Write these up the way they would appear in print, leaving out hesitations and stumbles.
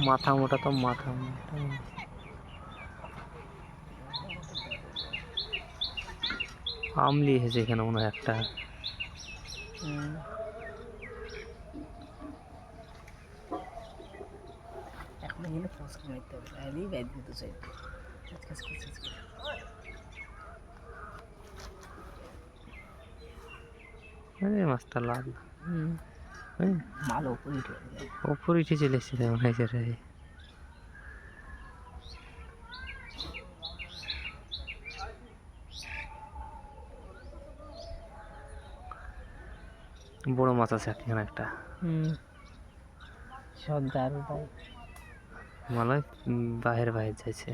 মাথা মোটা তো মাথা মোটা আমলি এসেছে এখানে মনে হয় একটা এখন এখানে পোস্ট নিতে হবে আরই বাইরে দিতে চাই মাছটা লাল মাল উপরে উঠে চলে এসেছে মনে হয় সেটা বড় মাছ আছে এখানে একটা সর্দার ভাই মানে বাহির যাইছে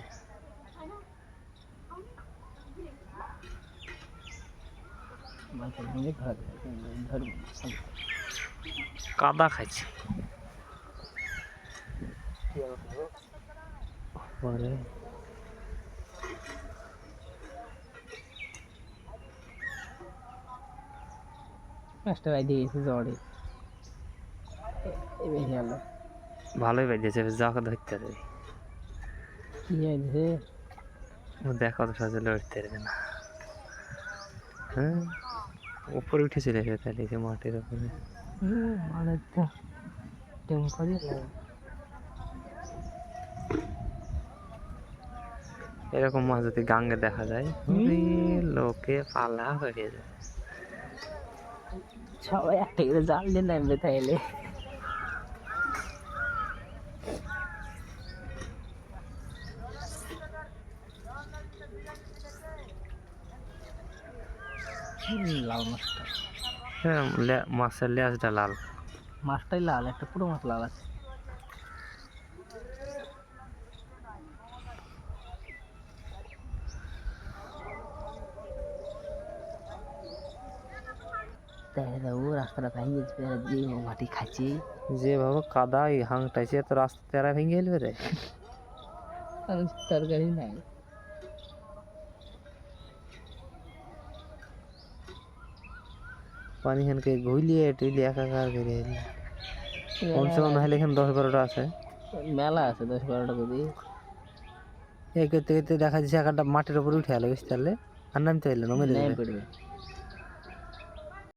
কাদা খাইছে পরে মাস্টার আই দিয়েছে জড়ে গেল ভালোই বেজেছে যাকে ধরতে পারবে কি হয়েছে দেখো তো সাজলে উঠতে পারবে না হ্যাঁ উপরে উঠে চলে যাবে তাহলে যে মাটির উপরে অনেকটা কেমন করে এরকম মাছ যদি গাঙ্গে দেখা যায় লোকে পালা হয়ে যায় সবাই একটা করে জাল দিয়ে নামবে তাইলে লাল মাছটা হ্যাঁ মাছের লেজটা লাল মাছটাই লাল একটা পুরো মাছ লাল আছে রাস্তাটা ভেঙে যে মাটি খাচ্ছি যেভাবে কাদা হাংটাইছে তো রাস্তা তেরা ভেঙে গেলবে রে তরকারি নাই পানি খানকে ঘুলিয়ে টুলিয়ে একাকার করে কমসে কম নাহলে এখানে 10-12টা আছে মেলা আছে 10-12টা যদি এই করতে করতে দেখা যাচ্ছে একটা মাটির উপরে উঠে গেল বুঝতে পারলে আর নামতে পারলে না